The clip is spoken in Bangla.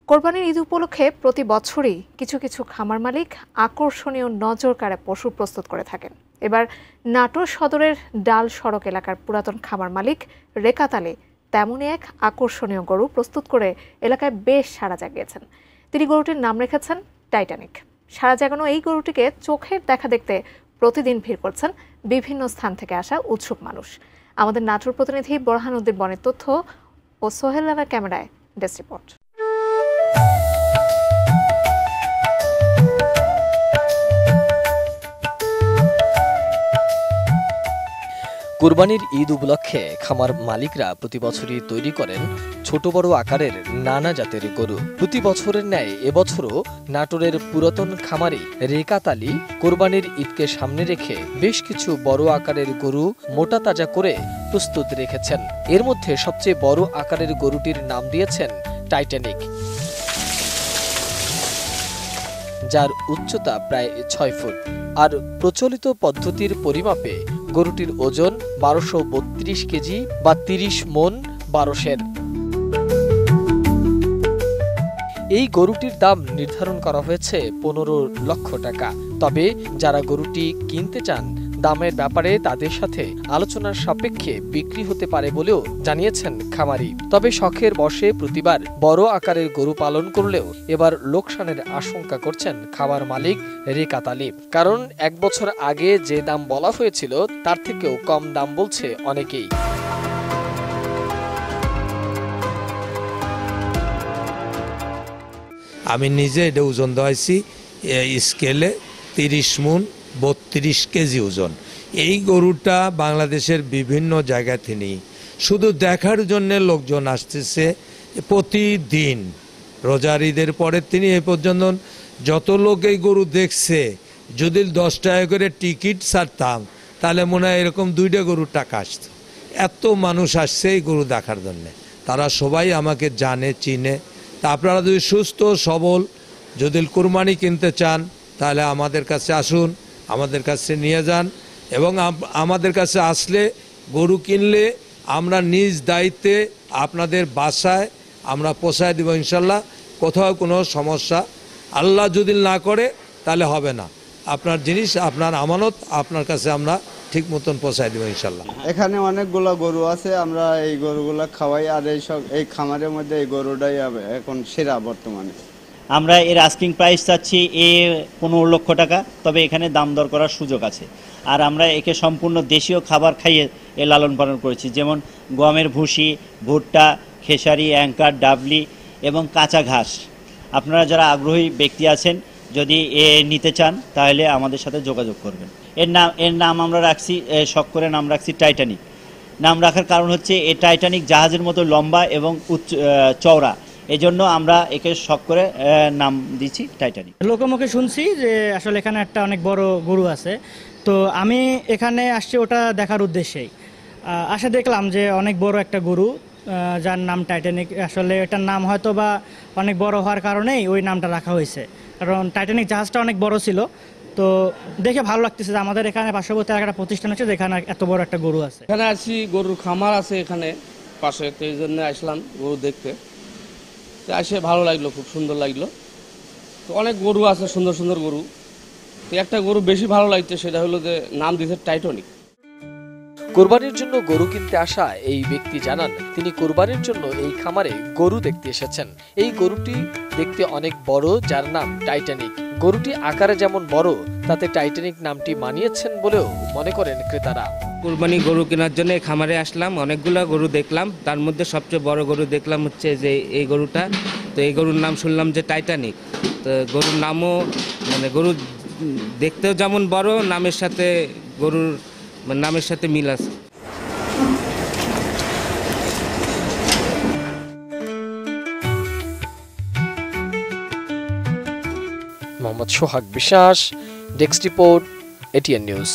কোরবানির ঈদ উপলক্ষে প্রতি বছরই কিছু কিছু খামার মালিক আকর্ষণীয় নজর কাড়া পশু প্রস্তুত করে থাকেন। এবার নাটোর সদরের ডাল সড়ক এলাকার পুরাতন খামার মালিক রেকাত আলী তেমনই এক আকর্ষণীয় গরু প্রস্তুত করে এলাকায় বেশ সাড়া জাগিয়েছেন। তিনি গরুটির নাম রেখেছেন টাইটানিক। সাড়া জাগানো এই গরুটিকে চোখের দেখা দেখতে প্রতিদিন ভিড় করছেন বিভিন্ন স্থান থেকে আসা উৎসুক মানুষ। আমাদের নাটোর প্রতিনিধি বোরহান উদ্দিন বনের তথ্য ও সোহেল রানার ক্যামেরায় ডেস্ক রিপোর্ট। কুরবানির ঈদ উপলক্ষে খামার মালিকরা প্রতি বছরই তৈরি করেন ছোট বড় আকারের নানা জাতের গরু। প্রতি বছরের ন্যায় এবছরও নাটোরের পুরাতন খামারি রেকাত আলী কোরবানির ঈদকে সামনে রেখে বেশ কিছু বড় আকারের গরু মোটা তাজা করে প্রস্তুত রেখেছেন। এর মধ্যে সবচেয়ে বড় আকারের গরুটির নাম দিয়েছেন টাইটানিক, যার উচ্চতা প্রায় 6 ফুট। আর প্রচলিত পদ্ধতির পরিমাপে গরুটির ওজন 1232 কেজি বা 30 মন 1200। এই গরুটির দাম নির্ধারণ করা হয়েছে 15 লক্ষ টাকা। তবে যারা গরুটি কিনতে চান দামের ব্যাপারে তাদের সাথে আলোচনার সাপেক্ষে বিক্রি হতে পারে বলেও জানিয়েছেন খামারি। তবে শখের বশে প্রতিবার বড় আকারের গরু পালন করলেও এবার লোকসানের আশঙ্কা করছেন খামার মালিক রেকাত আলী। কারণ 1 বছর আগে যে দাম বলা হয়েছিল তার থেকেও কম দাম বলছে অনেকেই। আমি নিজে এটা ওজন দেওয়াইছি স্কেলে 30 মণ 32 কেজি ওজন। এই গরুটা বাংলাদেশের বিভিন্ন জায়গা থেকে শুধু দেখার জন্য লোকজন আসতেছে প্রতিদিন। রোজার ঈদের পরে তিনি এ পর্যন্ত যত লোক এই গরু দেখছে, যদি 10 টাকা করে টিকিট ছাড়তাম তাহলে মনে হয় এরকম 2টা গরুর টাকা আসত। এত মানুষ আসছে এই গরু দেখার জন্য। তারা সবাই আমাকে জানে, চিনে। তা আপনারা যদি সুস্থ সবল যদি কুরবানি কিনতে চান তাহলে আমাদের কাছে আসুন, আমাদের কাছে নিয়ে যান। এবং আমাদের কাছে আসলে গরু কিনলে আমরা নিজ দায়িত্বে আপনাদের বাসায় আমরা পৌঁছায় দেব ইনশাল্লাহ। কোথাও কোনো সমস্যা আল্লাহ যদি না করে তাহলে হবে না। আপনার জিনিস, আপনার আমানত আপনার কাছে আমরা ঠিক মতন পৌঁছায় দেব ইনশাল্লাহ। এখানে অনেকগুলো গরু আছে, আমরা এই গরুগুলো খাওয়াই। আর এই খামারের মধ্যে এই গরুটাই এখন সেরা বর্তমানে। আমরা এর আস্কিং প্রাইস চাচ্ছি 15 লক্ষ টাকা। তবে এখানে দাম দর করার সুযোগ আছে। আর আমরা একে সম্পূর্ণ দেশীয় খাবার খাইয়ে এ লালন পালন করেছি, যেমন গমের ভুসি, ভুট্টা, খেসারি, অ্যাঙ্কার, ডাবলি এবং কাঁচা ঘাস। আপনারা যারা আগ্রহী ব্যক্তি আছেন যদি এ নিতে চান তাহলে আমাদের সাথে যোগাযোগ করবেন। এর নাম আমরা রাখছি, শখ করে নাম রাখছি টাইটানিক। নাম রাখার কারণ হচ্ছে এই টাইটানিক জাহাজের মতো লম্বা এবং চওড়া, এই জন্য আমরা একে শখ করে নাম দিচ্ছি টাইটানিক। লোকমুখে শুনছি যে আসলে এখানে একটা অনেক বড় গরু আছে, তো আমি এখানে আসছি ওটা দেখার উদ্দেশ্যেই। আসে দেখলাম যে অনেক বড় একটা গরু, যার নাম টাইটানিক। আসলে এটার নাম হয়তো বা অনেক বড় হওয়ার কারণেই ওই নামটা রাখা হয়েছে, কারণ টাইটানিক জাহাজটা অনেক বড় ছিল। তো দেখে ভালো লাগতেছে যে আমাদের এখানে পার্শ্ববর্তী একটা প্রতিষ্ঠান আছে যেখানে এত বড় একটা গরু আছে। এখানে আসি, গরুর খামার আছে এখানে পাশে, তো এই জন্য আসলাম গরু দেখতে। আসে ভালো লাগলো, খুব সুন্দর লাগলো। তো অনেক গরু আছে, সুন্দর সুন্দর গরু। তো একটা গরু বেশি ভালো লাগছে, সেটা হলো যে নাম দিয়েছে টাইটানিক। কোরবানির জন্য গরু কিনতে আসা এই ব্যক্তি জানান তিনি কোরবানির জন্য এই খামারে গরু দেখতে এসেছেন। এই গরুটি দেখতে অনেক বড়, যার নাম টাইটানিক। গরুটি আকারে যেমন বড়, তাতে টাইটানিক নামটি মানিয়েছেন বলেও মনে করেন ক্রেতারা। কোরবানি গরু কেনার জন্য খামারে আসলাম, অনেকগুলো গরু দেখলাম। তার মধ্যে সবচেয়ে বড় গরু দেখলাম হচ্ছে যে এই গরুটা। তো এই গরুর নাম শুনলাম যে টাইটানিক। তো গরুর নামও গরু দেখতেও যেমন বড়, নামের সাথে গরুর নামের সাথে মিল আছে। মোহাম্মদ সোহাগ বিশ্বাস, ডেস্ক রিপোর্ট, এটিএন নিউজ।